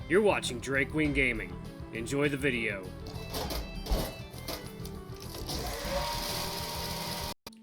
You're watching Drake Wing Gaming. Enjoy the video.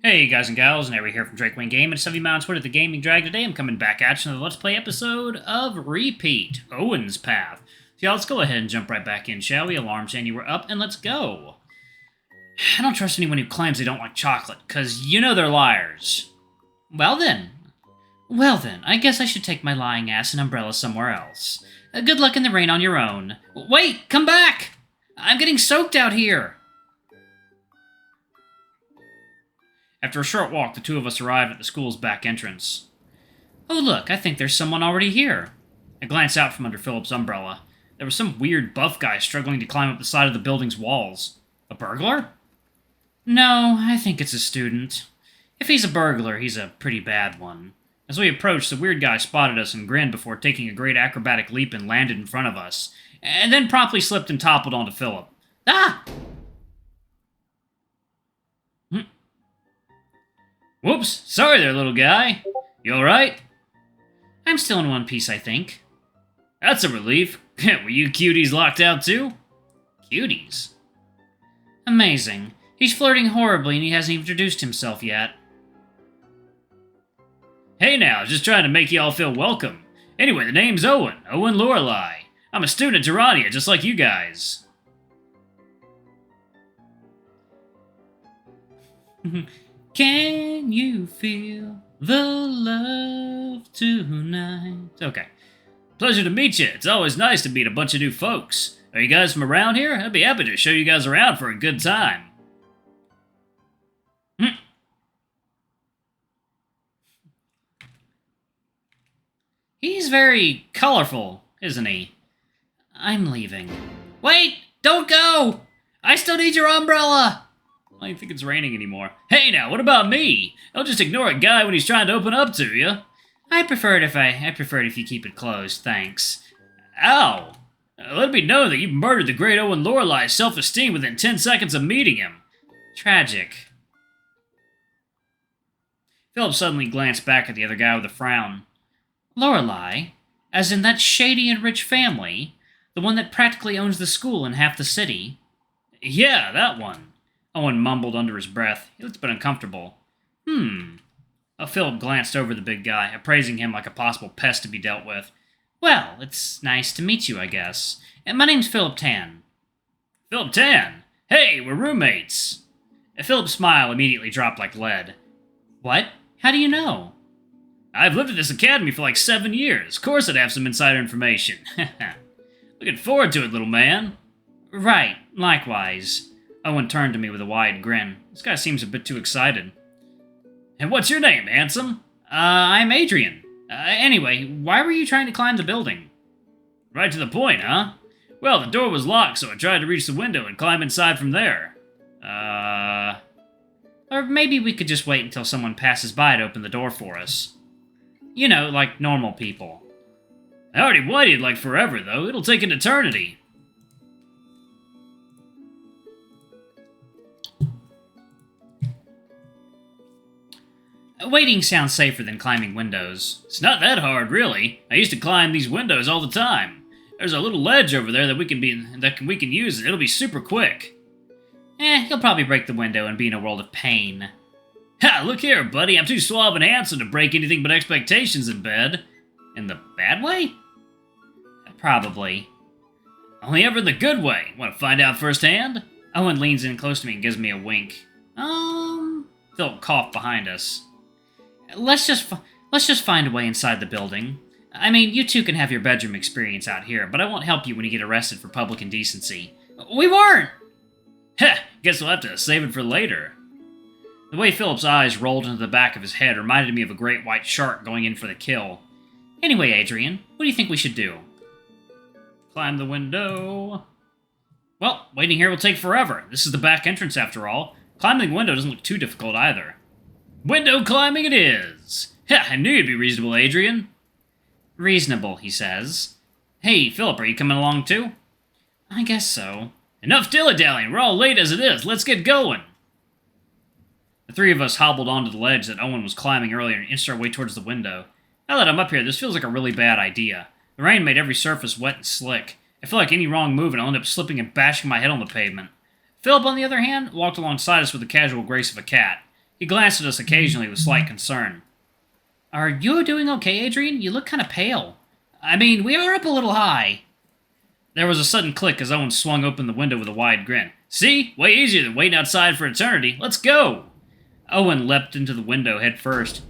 Hey guys and gals, and Avery here from Drake Wing Game, and it's me on Twitter, The Gaming Drag. Today I'm coming back at you with a Let's Play episode of Repeat, Owen's Path. So yeah, let's go ahead and jump right back in, shall we? Alarm saying you were up, and let's go. I don't trust anyone who claims they don't like chocolate, because you know they're liars. Well then, I guess I should take my lying ass and umbrella somewhere else. Good luck in the rain on your own. Wait, come back! I'm getting soaked out here! After a short walk, the two of us arrived at the school's back entrance. Oh look, I think there's someone already here. I glanced out from under Philip's umbrella. There was some weird buff guy struggling to climb up the side of the building's walls. A burglar? No, I think it's a student. If he's a burglar, he's a pretty bad one. As we approached, the weird guy spotted us and grinned before taking a great acrobatic leap and landed in front of us, and then promptly slipped and toppled onto Philip. Ah! Whoops, sorry there, little guy. You alright? I'm still in one piece, I think. That's a relief. Were you cuties locked out too? Cuties? Amazing. He's flirting horribly and he hasn't even introduced himself yet. Hey now, just trying to make you all feel welcome. Anyway, the name's Owen Lorelei. I'm a student at Gerania, just like you guys. Can you feel the love tonight? Okay. Pleasure to meet you. It's always nice to meet a bunch of new folks. Are you guys from around here? I'd be happy to show you guys around for a good time. He's very colorful, isn't he? I'm leaving. Wait! Don't go! I still need your umbrella! I don't even think it's raining anymore. Hey now, what about me? Don't just ignore a guy when he's trying to open up to you. I prefer it if you keep it closed, thanks. Ow! Let it be known that you murdered the great Owen Lorelei's self-esteem within 10 seconds of meeting him. Tragic. Philip suddenly glanced back at the other guy with a frown. Lorelei? As in that shady and rich family? The one that practically owns the school and half the city? Yeah, that one. Owen mumbled under his breath. He looked a bit uncomfortable. Philip glanced over the big guy, appraising him like a possible pest to be dealt with. Well, it's nice to meet you, I guess. And my name's Philip Tan. Philip Tan? Hey, we're roommates. Philip's smile immediately dropped like lead. What? How do you know? I've lived at this academy for like 7 years. Of course I'd have some insider information. Looking forward to it, little man. Right, likewise. Owen turned to me with a wide grin. This guy seems a bit too excited. And what's your name, handsome? I'm Adrian. Anyway, why were you trying to climb the building? Right to the point, huh? Well, the door was locked, so I tried to reach the window and climb inside from there. Or maybe we could just wait until someone passes by to open the door for us. You know, like normal people. I already waited like forever, though. It'll take an eternity. Waiting sounds safer than climbing windows. It's not that hard, really. I used to climb these windows all the time. There's a little ledge over there that we can use, and it'll be super quick. You'll probably break the window and be in a world of pain. Ha! Look here, buddy. I'm too suave and handsome to break anything but expectations in bed. In the bad way? Probably. Only ever in the good way. Want to find out firsthand? Owen leans in close to me and gives me a wink. Philip coughed behind us. Let's just find a way inside the building. I mean, you two can have your bedroom experience out here, but I won't help you when you get arrested for public indecency. We weren't! Heh, guess we'll have to save it for later. The way Philip's eyes rolled into the back of his head reminded me of a great white shark going in for the kill. Anyway, Adrian, what do you think we should do? Climb the window. Well, waiting here will take forever. This is the back entrance after all. Climbing the window doesn't look too difficult either. Window climbing it is! Ha, I knew you'd be reasonable, Adrian. Reasonable, he says. Hey, Philip, are you coming along too? I guess so. Enough dilly-dallying, we're all late as it is. Let's get going. The three of us hobbled onto the ledge that Owen was climbing earlier and inched our way towards the window. Now that I'm up here, this feels like a really bad idea. The rain made every surface wet and slick. I felt like any wrong move and I'll end up slipping and bashing my head on the pavement. Philip, on the other hand, walked alongside us with the casual grace of a cat. He glanced at us occasionally with slight concern. Are you doing okay, Adrian? You look kind of pale. I mean, we are up a little high. There was a sudden click as Owen swung open the window with a wide grin. See? Way easier than waiting outside for eternity. Let's go! Owen leapt into the window head first.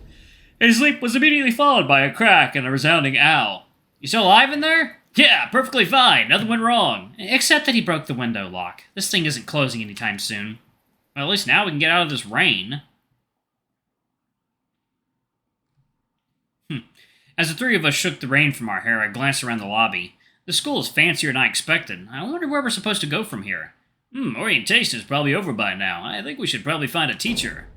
His leap was immediately followed by a crack and a resounding ow. You still alive in there? Yeah, perfectly fine. Nothing went wrong. Except that he broke the window lock. This thing isn't closing anytime soon. Well, at least now we can get out of this rain. As the three of us shook the rain from our hair, I glanced around the lobby. The school is fancier than I expected. I wonder where we're supposed to go from here. Orientation is probably over by now. I think we should probably find a teacher.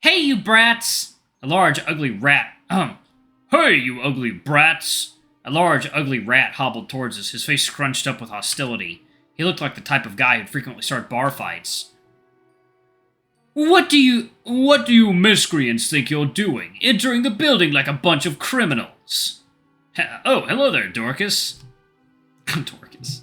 Hey, you brats! A large, ugly rat... Hey, you ugly brats! A large, ugly rat hobbled towards us, his face scrunched up with hostility. He looked like the type of guy who'd frequently start bar fights. What do you miscreants think you're doing, entering the building like a bunch of criminals? Oh, hello there, Dorcas. Dorcas.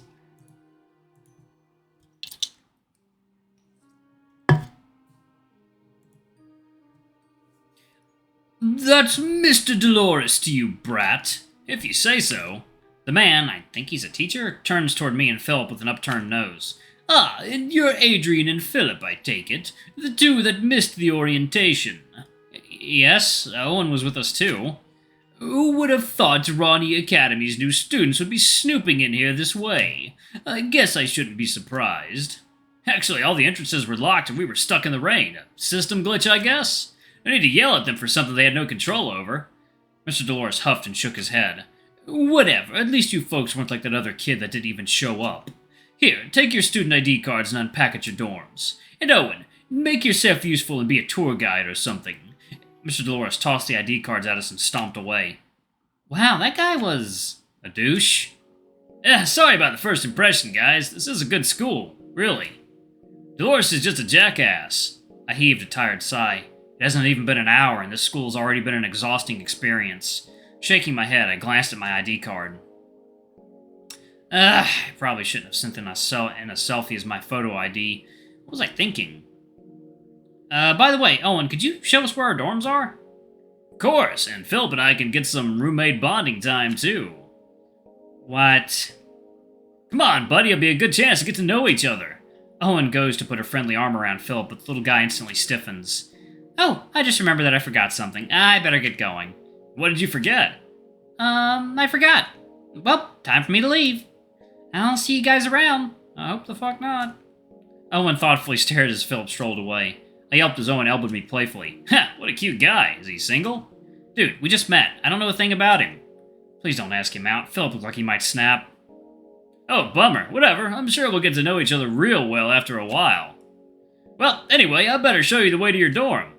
That's Mr. Dolores to you, brat. If you say so. The man, I think he's a teacher, turns toward me and Philip with an upturned nose. Ah, and you're Adrian and Phillip, I take it. The two that missed the orientation. Yes, Owen was with us too. Who would have thought Ronnie Academy's new students would be snooping in here this way? I guess I shouldn't be surprised. Actually, all the entrances were locked and we were stuck in the rain. A system glitch, I guess? I need to yell at them for something they had no control over. Mr. Dolores huffed and shook his head. Whatever, at least you folks weren't like that other kid that didn't even show up. Here, take your student ID cards and unpack at your dorms. And Owen, make yourself useful and be a tour guide or something. Mr. Dolores tossed the ID cards at us and stomped away. Wow, that guy was a douche. Sorry about the first impression, guys. This is a good school, really. Dolores is just a jackass. I heaved a tired sigh. It hasn't even been an hour, and this school's already been an exhausting experience. Shaking my head, I glanced at my ID card. I probably shouldn't have sent in a selfie as my photo ID. What was I thinking? By the way, Owen, could you show us where our dorms are? Of course, and Philip and I can get some roommate bonding time, too. What? Come on, buddy, it'll be a good chance to get to know each other. Owen goes to put a friendly arm around Philip, but the little guy instantly stiffens. Oh, I just remembered that I forgot something. I better get going. What did you forget? I forgot. Well, time for me to leave. I'll see you guys around. I hope the fuck not. Owen thoughtfully stared as Philip strolled away. I yelped as Owen elbowed me playfully. Ha! What a cute guy. Is he single? Dude, we just met. I don't know a thing about him. Please don't ask him out. Philip looked like he might snap. Oh, bummer. Whatever. I'm sure we'll get to know each other real well after a while. Well, anyway, I better show you the way to your dorm.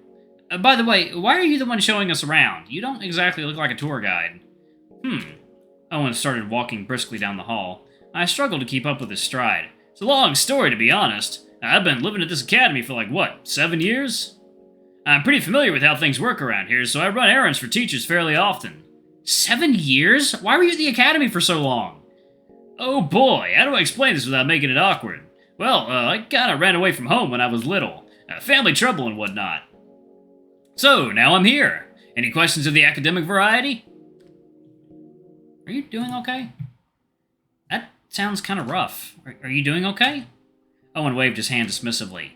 By the way, why are you the one showing us around? You don't exactly look like a tour guide. Owen started walking briskly down the hall. I struggled to keep up with his stride. It's a long story, to be honest. I've been living at this academy for 7 years? I'm pretty familiar with how things work around here, so I run errands for teachers fairly often. 7 years? Why were you at the academy for so long? Oh boy, how do I explain this without making it awkward? Well, I kinda ran away from home when I was little. Family trouble and whatnot. So, now I'm here. Any questions of the academic variety? Are you doing okay? That sounds kind of rough. Are you doing okay? Owen waved his hand dismissively.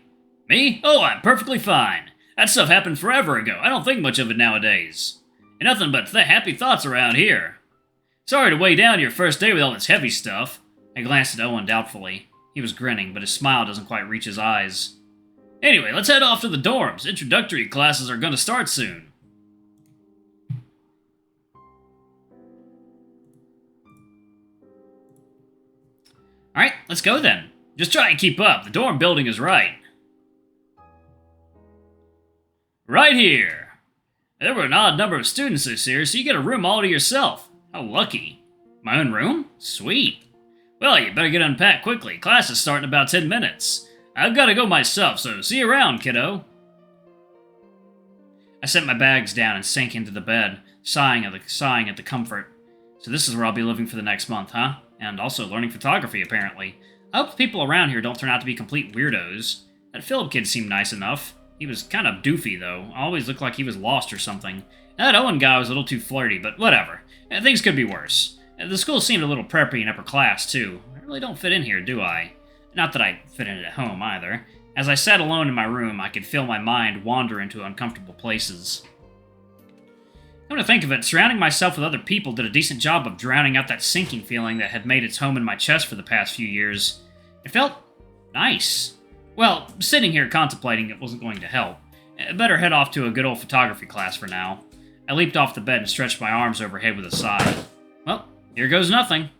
Me? Oh, I'm perfectly fine. That stuff happened forever ago. I don't think much of it nowadays. And nothing but happy thoughts around here. Sorry to weigh down your first day with all this heavy stuff. I glanced at Owen doubtfully. He was grinning, but his smile doesn't quite reach his eyes. Anyway, let's head off to the dorms. Introductory classes are gonna start soon. Alright, let's go then. Just try and keep up. The dorm building is right. Right here. There were an odd number of students this year, so you get a room all to yourself. How lucky. My own room? Sweet. Well, you better get unpacked quickly. Class is starting in about 10 minutes. I've got to go myself, so see you around, kiddo. I set my bags down and sank into the bed, sighing at the comfort. So this is where I'll be living for the next month, huh? And also learning photography, apparently. I hope the people around here don't turn out to be complete weirdos. That Phillip kid seemed nice enough. He was kind of doofy, though. Always looked like he was lost or something. And that Owen guy was a little too flirty, but whatever. Things could be worse. The school seemed a little preppy and upper class, too. I really don't fit in here, do I? Not that I fit in it at home, either. As I sat alone in my room, I could feel my mind wander into uncomfortable places. Come to think of it, surrounding myself with other people did a decent job of drowning out that sinking feeling that had made its home in my chest for the past few years. It felt nice. Well, sitting here contemplating it wasn't going to help. Better head off to a good old photography class for now. I leaped off the bed and stretched my arms overhead with a sigh. Well, here goes nothing.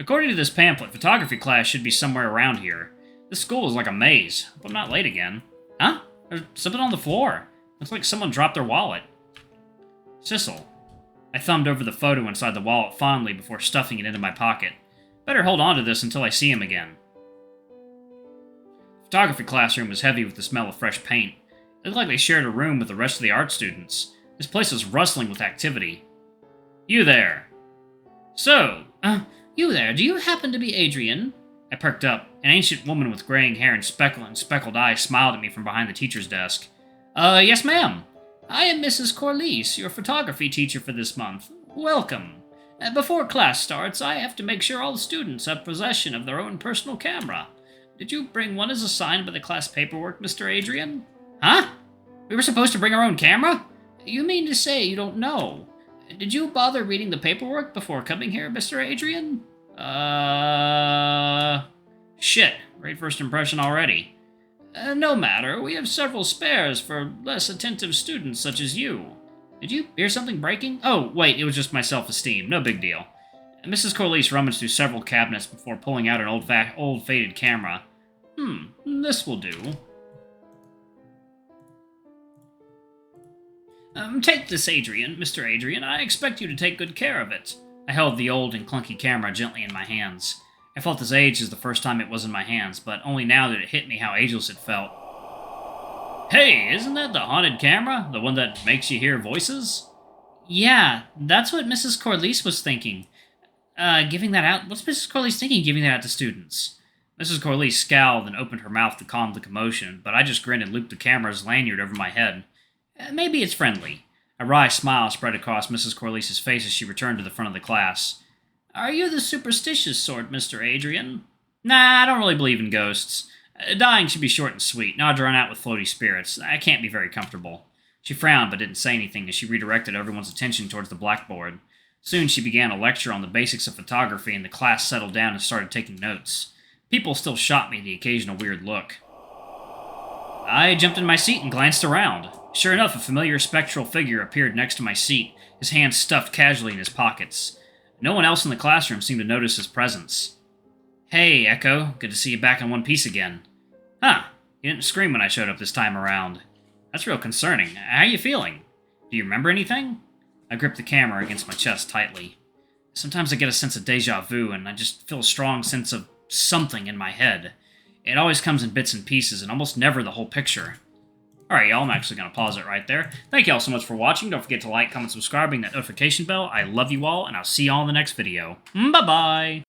According to this pamphlet, photography class should be somewhere around here. This school is like a maze. Hope I'm not late again. Huh? There's something on the floor. Looks like someone dropped their wallet. Sissel. I thumbed over the photo inside the wallet fondly before stuffing it into my pocket. Better hold on to this until I see him again. The photography classroom was heavy with the smell of fresh paint. It looked like they shared a room with the rest of the art students. This place was rustling with activity. You there. So, you there, do you happen to be Adrian? I perked up. An ancient woman with graying hair and speckled eyes smiled at me from behind the teacher's desk. Yes ma'am. I am Mrs. Corliss, your photography teacher for this month. Welcome. Before class starts, I have to make sure all the students have possession of their own personal camera. Did you bring one as assigned by the class paperwork, Mr. Adrian? Huh? We were supposed to bring our own camera? You mean to say you don't know? Did you bother reading the paperwork before coming here, Mr. Adrian? Shit. Great first impression already. No matter, we have several spares for less attentive students such as you. Did you hear something breaking? Oh, wait, it was just my self-esteem. No big deal. Mrs. Corliss rummaged through several cabinets before pulling out an old faded camera. This will do. Take this, Adrian, Mr. Adrian. I expect you to take good care of it. I held the old and clunky camera gently in my hands. I felt as aged as the first time it was in my hands, but only now did it hit me how ageless it felt. Hey, isn't that the haunted camera? The one that makes you hear voices? Yeah, that's what Mrs. Corliss was thinking. Giving that out? What's Mrs. Corliss thinking giving that out to students? Mrs. Corliss scowled and opened her mouth to calm the commotion, but I just grinned and looped the camera's lanyard over my head. Maybe it's friendly. A wry smile spread across Mrs. Corliss's face as she returned to the front of the class. Are you the superstitious sort, Mr. Adrian? Nah, I don't really believe in ghosts. Dying should be short and sweet, not drawn out with floaty spirits. I can't be very comfortable. She frowned but didn't say anything as she redirected everyone's attention towards the blackboard. Soon she began a lecture on the basics of photography and the class settled down and started taking notes. People still shot me the occasional weird look. I jumped in my seat and glanced around. Sure enough, a familiar spectral figure appeared next to my seat, his hands stuffed casually in his pockets. No one else in the classroom seemed to notice his presence. Hey, Echo. Good to see you back in one piece again. Huh. You didn't scream when I showed up this time around. That's real concerning. How you feeling? Do you remember anything? I gripped the camera against my chest tightly. Sometimes I get a sense of deja vu, and I just feel a strong sense of something in my head. It always comes in bits and pieces, and almost never the whole picture. Alright, y'all, I'm actually going to pause it right there. Thank you all so much for watching. Don't forget to like, comment, subscribe, and that notification bell. I love you all, and I'll see y'all in the next video. Bye-bye!